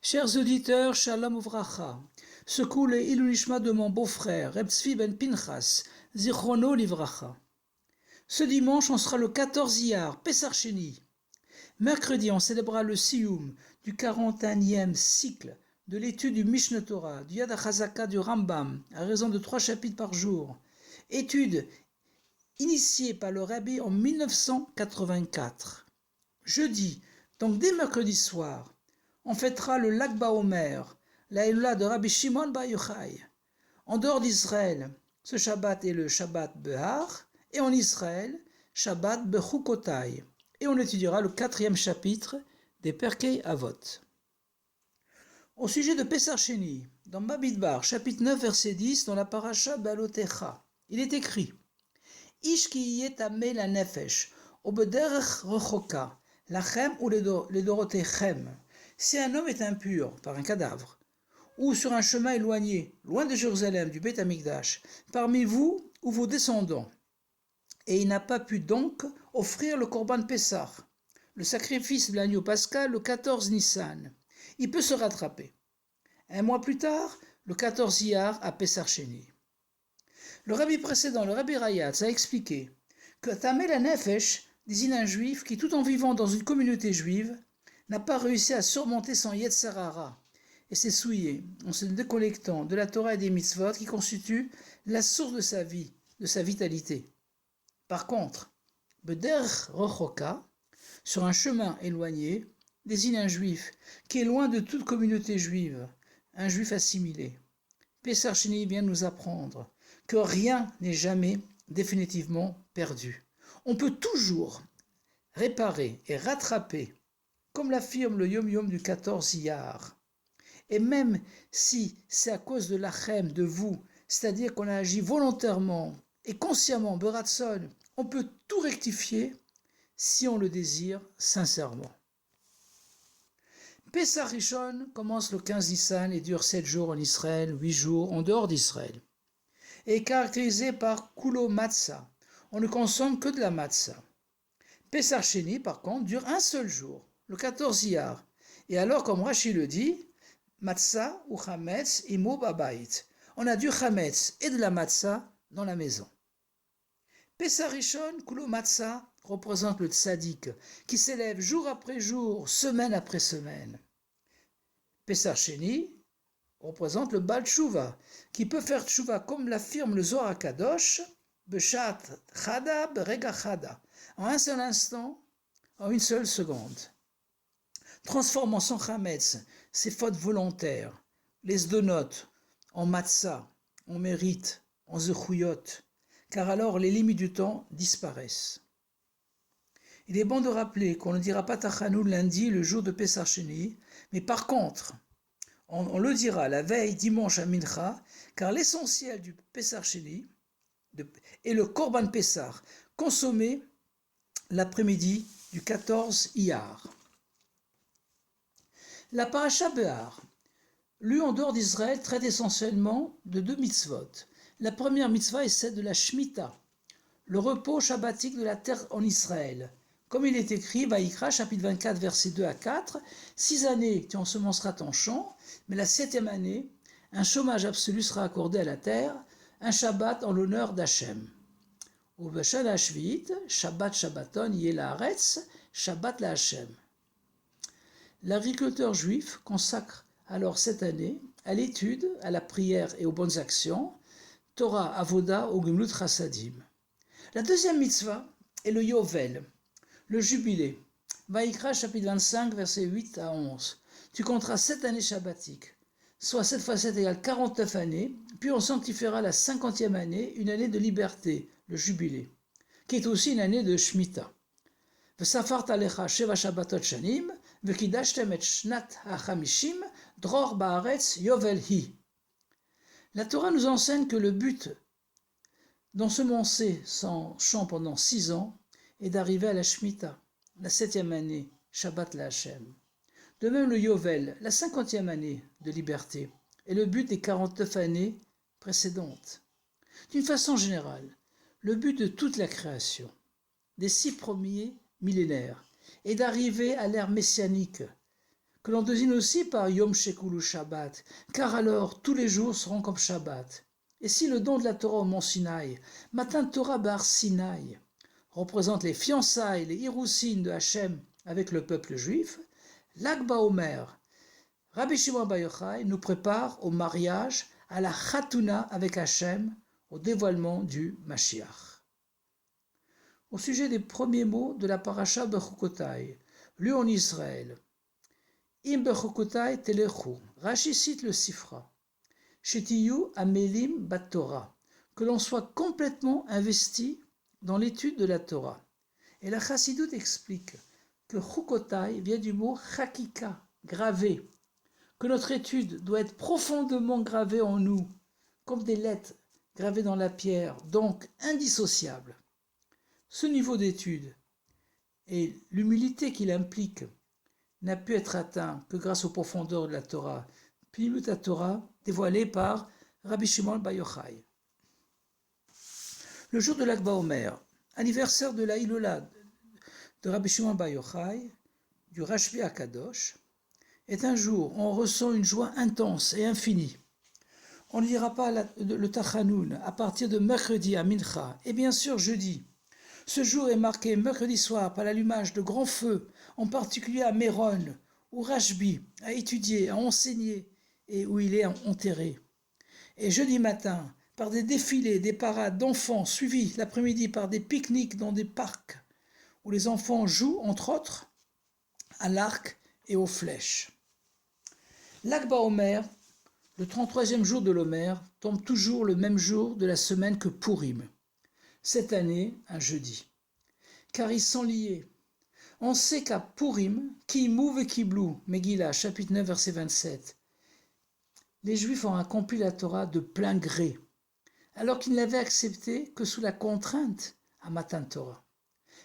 Chers auditeurs, Shalom Uvracha. Secoue les Ilunishma de mon beau-frère, Reb Tzvi ben Pinchas, Zichrono Livracha. Ce dimanche, on sera le 14 Iyar, Pessar Sheni. Mercredi, on célébrera le Siyum du 41e cycle de l'étude du Mishneh Torah, du Yad HaChazaka du Rambam, à raison de 3 chapitres par jour. Étude initiée par le Rabbi en 1984. Jeudi, donc dès mercredi soir, on fêtera le Lag BaOmer, la Eloula de Rabbi Shimon Bar Yochai. En dehors d'Israël, ce Shabbat est le Shabbat Behar, et en Israël, Shabbat Bechukotai. Et on étudiera le 4e chapitre des Perkei Avot. Au sujet de Pessar Sheni, dans Bamidbar, chapitre 9, verset 10, dans la paracha Balotecha, il est écrit Ish ki yeh tameh la nefesh, ou bederech rechoka, lachem ou ledorotechem. Si un homme est impur par un cadavre, ou sur un chemin éloigné, loin de Jérusalem, du Beth Amikdash, parmi vous ou vos descendants, et il n'a pas pu donc offrir le Korban Pessah, le sacrifice de l'agneau pascal, le 14 Nissan, il peut se rattraper. Un mois plus tard, le 14 Iyar à Pessar Sheni. Le rabbi précédent, le rabbi Rayatz, a expliqué que Tameh la Nefesh désigne un juif qui, tout en vivant dans une communauté juive, n'a pas réussi à surmonter son Yetzer Hara et s'est souillé en se déconnectant de la Torah et des mitzvot qui constituent la source de sa vie, de sa vitalité. Par contre, Beder Rochoka, sur un chemin éloigné, désigne un juif qui est loin de toute communauté juive, un juif assimilé. Pessar Sheni vient nous apprendre que rien n'est jamais définitivement perdu. On peut toujours réparer et rattraper, comme l'affirme le Yom Yom du 14 Iyar. Et même si c'est à cause de l'achem, de vous, c'est-à-dire qu'on a agi volontairement et consciemment, Beratson, on peut tout rectifier si on le désire sincèrement. Pessar Rishon commence le 15 Nissan et dure 7 jours en Israël, 8 jours en dehors d'Israël. Et est caractérisé par Kulo Matzah. On ne consomme que de la Matzah. Pessar Sheni, par contre, dure un seul jour, le 14 Iyar. Et alors, comme Rashi le dit, Matzah ou Chametz imo babayit. On a du Chametz et de la Matzah dans la maison. Pessar Rishon, Kulo Matzah, représente le tzaddik qui s'élève jour après jour, semaine après semaine. Pessar Sheni représente le Baal Tshuva qui peut faire Tshuva comme l'affirme le Zohar HaKadosh, Beshat Chada Berega Chada, en un seul instant, en une seule seconde. Transformant son chametz, ses fautes volontaires, les zdonot, en matzah, en mérite, en zechuyot, car alors les limites du temps disparaissent. Il est bon de rappeler qu'on ne dira pas Tachanoun lundi, le jour de Pessar Sheni, mais par contre, on le dira la veille dimanche à Mincha, car l'essentiel du Pessar Sheni est le Korban Pessar, consommé l'après-midi du 14 Iyar. La paracha Behar, lue en dehors d'Israël, traite essentiellement de 2 mitzvot. La première mitzvah est celle de la Shemitah, le repos shabbatique de la terre en Israël. Comme il est écrit, Vaïkra, chapitre 24, versets 2 à 4, 6 années tu ensemenceras ton champ, mais la 7e année, un chômage absolu sera accordé à la terre, un Shabbat en l'honneur d'Hachem. Ou B'Shana Shvit, Shabbat Shabbaton, Yela Haaretz, Shabbat la Hachem. L'agriculteur juif consacre alors cette année à l'étude, à la prière et aux bonnes actions, Torah, Avoda, ou Gemlut Chassadim. La deuxième mitzvah est le Yovel, le jubilé. Vaïkra, chapitre 25, versets 8 à 11. Tu compteras 7 années shabbatiques, soit 7 fois 7 égale 49 années, puis on sanctifiera la 50e année, une année de liberté, le jubilé, qui est aussi une année de Shemitah. V'safart alecha sheva shabbatot shanim, v'kidashtem et shnat hachamishim, dror baaretz yovel hi. La Torah nous enseigne que le but d'ensemencer son champ pendant 6 ans est d'arriver à la Shemitah, la 7e année, Shabbat la Hashem. De même le Yovel, la 50e année de liberté, est le but des 49 années précédentes. D'une façon générale, le but de toute la création, des 6 premiers millénaires, est d'arriver à l'ère messianique, que l'on désigne aussi par Yom Shekulu Shabbat, car alors tous les jours seront comme Shabbat. Et si le don de la Torah au mont Sinaï, Matan Torah Bar Sinaï, représente les fiançailles, les Hirousin de Hachem avec le peuple juif, Lag BaOmer, Rabbi Shimon Bar Yochai nous prépare au mariage, à la Chatouna avec Hachem, au dévoilement du Mashiach. Au sujet des premiers mots de la paracha Bechukotai, lus en Israël, Im Bechukotai Telechu, Rashi cite le Sifra, Shetiyu Amelim Bat Torah, que l'on soit complètement investi dans l'étude de la Torah. Et la Chassidut explique que Chukotai vient du mot Chakika, gravé, que notre étude doit être profondément gravée en nous, comme des lettres gravées dans la pierre, donc indissociables. Ce niveau d'étude et l'humilité qu'il implique n'a pu être atteint que grâce aux profondeurs de la Torah, Pnimut Torah, dévoilée par Rabbi Shimon Bar Yochai. Le jour de Lag BaOmer, anniversaire de la Hilula de Rabbi Shimon Bar Yochai, du Rashbi HaKadosh, est un jour où on ressent une joie intense et infinie. On ne lira pas le Tachanoun à partir de mercredi à Mincha, et bien sûr jeudi. Ce jour est marqué mercredi soir par l'allumage de grands feux, en particulier à Méron, où Rashbi a étudié, a enseigné et où il est enterré. Et jeudi matin, par des défilés, des parades d'enfants suivis l'après-midi par des pique-niques dans des parcs, où les enfants jouent, entre autres, à l'arc et aux flèches. Lag BaOmer, le 33e jour de l'Omer, tombe toujours le même jour de la semaine que Purim. Cette année, un jeudi. Car ils sont liés. On sait qu'à Purim, qui mouve et qui blou, Megillah, chapitre 9, verset 27, les Juifs ont accompli la Torah de plein gré, alors qu'ils ne l'avaient acceptée que sous la contrainte à Matan Torah.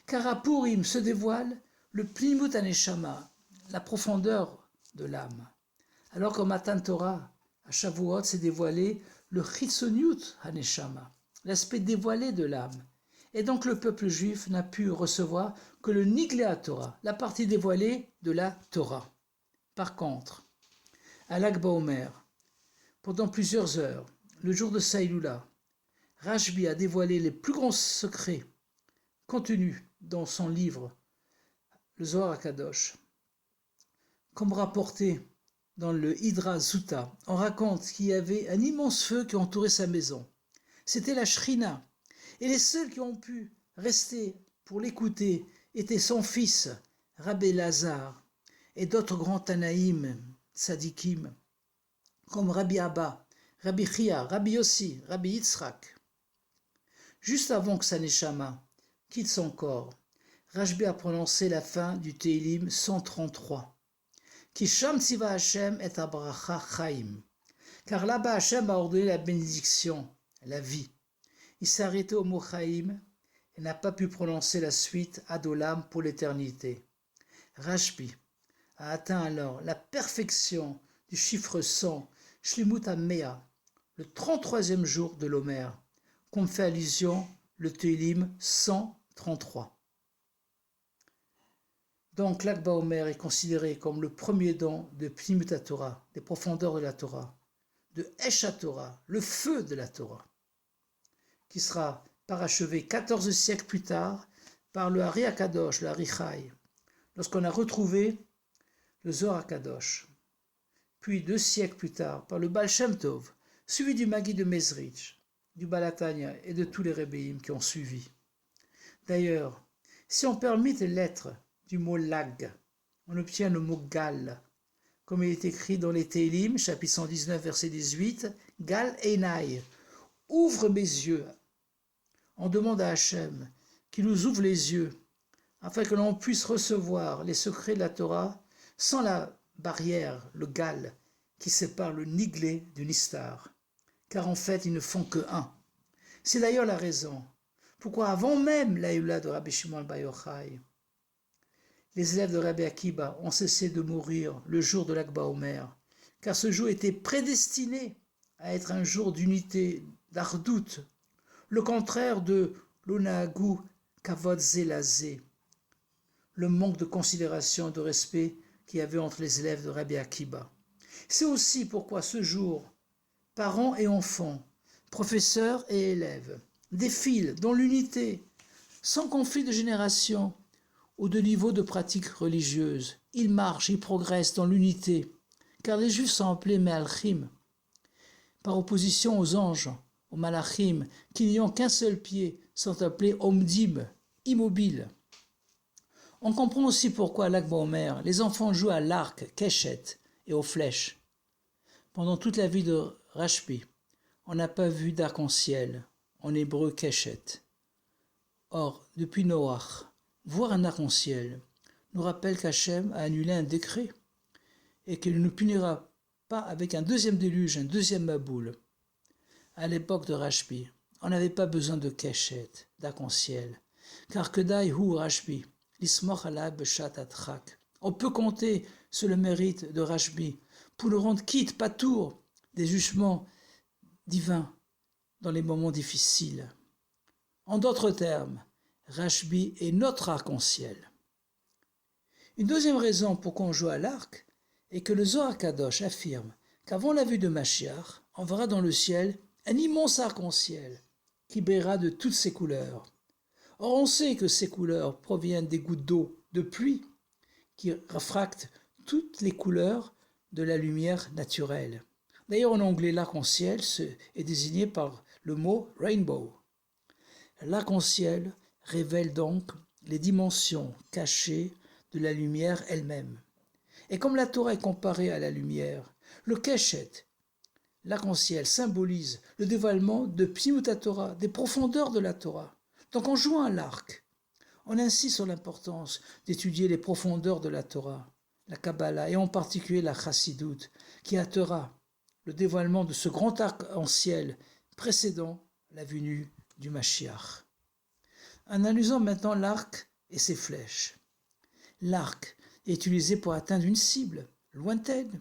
Car à Purim se dévoile le Pnimut HaNeshama, la profondeur de l'âme. Alors qu'au Matan Torah, à Shavuot, s'est dévoilé le Chitzoniut HaNeshama, l'aspect dévoilé de l'âme. Et donc le peuple juif n'a pu recevoir que le Niglei Torah, la partie dévoilée de la Torah. Par contre, à Lag BaOmer, pendant plusieurs heures, le jour de Saïloula, Rashbi a dévoilé les plus grands secrets contenus dans son livre, le Zohar HaKadosh. Comme rapporté dans le Hydra Zuta, on raconte qu'il y avait un immense feu qui entourait sa maison. C'était la Shrina, et les seuls qui ont pu rester pour l'écouter étaient son fils, Rabbi Lazare, et d'autres grands Tanaïm, Tzadikim, comme Rabbi Abba, Rabbi Chia, Rabbi Yossi, Rabbi Yitzhak. Juste avant que sa neshama quitte son corps, Rashbi a prononcé la fin du Teilim 133. Ki sham tziva Hashem et abracha chaim. Car là-bas Hashem a ordonné la bénédiction, la vie. Il s'est arrêté au mot chaim et n'a pas pu prononcer la suite Adolam pour l'éternité. Rashbi a atteint alors la perfection du chiffre 100, Shlimut HaMea, le 33e jour de l'Omer, comme fait allusion le Teilim 133. Donc Lag BaOmer est considéré comme le premier don de Pnimut Torah, des profondeurs de la Torah, de Esh HaTorah, le feu de la Torah, qui sera parachevé 14 siècles plus tard par le Ari HaKadosh, le Ari Chai, lorsqu'on a retrouvé le Zohar HaKadosh, puis 2 siècles plus tard par le Baal Shem Tov, suivi du Magi de Mezrich, du Baal HaTanya et de tous les Rebbeim qui ont suivi. D'ailleurs, si on permet les lettres du mot lag, on obtient le mot gal, comme il est écrit dans les Teilim, chapitre 119, verset 18, Gal Einai, ouvre mes yeux. On demande à Hachem qu'il nous ouvre les yeux, afin que l'on puisse recevoir les secrets de la Torah sans la barrière, le gal, qui sépare le niglé du nistar. Car en fait, ils ne font que un. C'est d'ailleurs la raison pourquoi avant même l'Aïla de Rabbi Shimon Bar Yochai, les élèves de Rabbi Akiba ont cessé de mourir le jour de Lag BaOmer, car ce jour était prédestiné à être un jour d'unité, d'ardout, le contraire de l'onagu kavod zelazé, le manque de considération et de respect qu'il y avait entre les élèves de Rabbi Akiba. C'est aussi pourquoi ce jour, parents et enfants, professeurs et élèves, défilent dans l'unité, sans conflit de génération ou de niveau de pratique religieuse. Ils marchent, ils progressent dans l'unité, car les Juifs sont appelés Me'alchim, par opposition aux anges, aux Malachim, qui n'ayant qu'un seul pied, sont appelés Omdim, immobiles. On comprend aussi pourquoi à Lag BaOmer, les enfants jouent à l'arc, Keshet, et aux flèches. Pendant toute la vie de Rashbi, on n'a pas vu d'arc-en-ciel, en hébreu Keshet. Or, depuis Noach, voir un arc-en-ciel nous rappelle qu'Hachem a annulé un décret et qu'il ne nous punira pas avec un deuxième déluge, un deuxième Maboul. À l'époque de Rashbi, on n'avait pas besoin de Keshet, d'arc-en-ciel, car Kedai hu Rashbi, l'ismoch ala beshat atrak. On peut compter sur le mérite de Rashbi pour le rendre quitte, patour, des jugements divins dans les moments difficiles. En d'autres termes, Rashbi est notre arc-en-ciel. Une deuxième raison pour qu'on joue à l'arc est que le Zohar Kadosh affirme qu'avant la vue de Mashiach, on verra dans le ciel un immense arc-en-ciel qui brillera de toutes ses couleurs. Or, on sait que ces couleurs proviennent des gouttes d'eau, de pluie, qui refractent toutes les couleurs de la lumière naturelle. D'ailleurs, en anglais, l'arc-en-ciel est désigné par le mot rainbow. L'arc-en-ciel révèle donc les dimensions cachées de la lumière elle-même. Et comme la Torah est comparée à la lumière, le Keshet, l'arc-en-ciel, symbolise le dévoilement de Pnimut Torah, des profondeurs de la Torah. Donc en jouant à l'arc, on insiste sur l'importance d'étudier les profondeurs de la Torah, la Kabbalah et en particulier la Chassidut, qui hâtera le dévoilement de ce grand arc-en-ciel précédant la venue du Mashiach. Analysons maintenant l'arc et ses flèches. L'arc est utilisé pour atteindre une cible lointaine,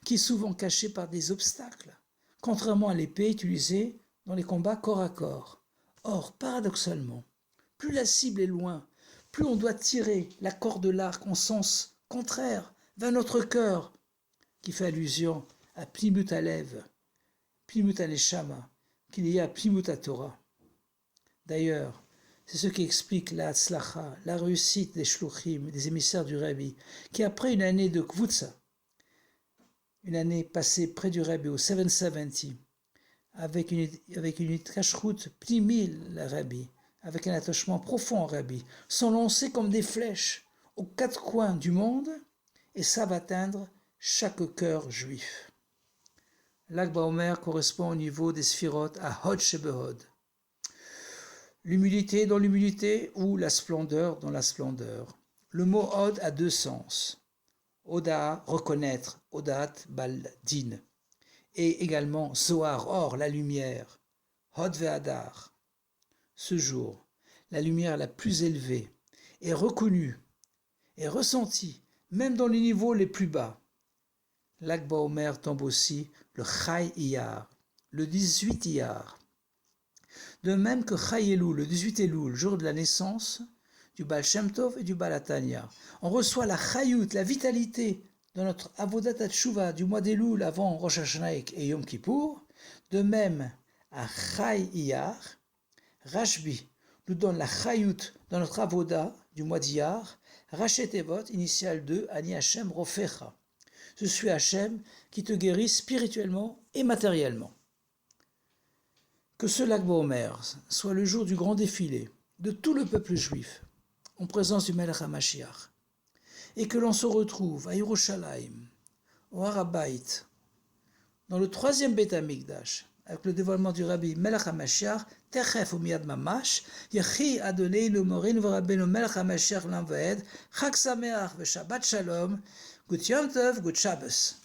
qui est souvent cachée par des obstacles, contrairement à l'épée utilisée dans les combats corps à corps. Or, paradoxalement, plus la cible est loin, plus on doit tirer la corde de l'arc en sens contraire vers notre cœur, qui fait allusion à Pnimut Alev, Pnimut Aneshama, qu'il y a à Pnimut Torah. D'ailleurs, c'est ce qui explique la Hatzlacha, la réussite des Shluchim, des émissaires du Rabbi, qui après une année de Kvutza, une année passée près du Rabbi au 770, avec une kashrut pnimi, la Rabbi, avec un attachement profond au Rabbi, sont lancés comme des flèches aux quatre coins du monde et savent atteindre chaque cœur juif. Lag BaOmer correspond au niveau des Sphirot à Hod Shebehod. L'humilité dans l'humilité ou la splendeur dans la splendeur. Le mot Hod a deux sens. Oda, reconnaître, Odat Baldin. Et également Zohar, or, la lumière. Hod Ve'adar. Ce jour, la lumière la plus élevée est reconnue et ressentie, même dans les niveaux les plus bas. Lag BaOmer tombe aussi le Chai Iyar, le 18 Iyar. De même que Chai Elul, le 18 Elul, jour de la naissance du Baal Shem Tov et du Baal Hatanya. On reçoit la Chayut, la vitalité dans notre Avodat HaTshuva du mois d'Elul avant Rosh Hashanah et Yom Kippour. De même, à Chai Iyar, Rashbi nous donne la Chayut dans notre Avodah du mois d'Iyar, Rachet Evot, initiale de Ani Hashem Rofecha. Je suis Hashem qui te guérit spirituellement et matériellement. Que ce Lag BaOmer soit le jour du grand défilé de tout le peuple juif en présence du Melech HaMashiach et que l'on se retrouve à Yerushalayim, au Har HaBayit, dans le troisième Beit HaMikdash, avec le dévoilement du Rabbi Melech HaMashiach, Techef u'miyad mamash, Yechi Adoneinu Moreinu v'Rabbeinu Melech HaMashiach l'Am Va'ed, Chag Sameach v'Shabbat Shalom, Gut Yom Tov, Gut Shabbos.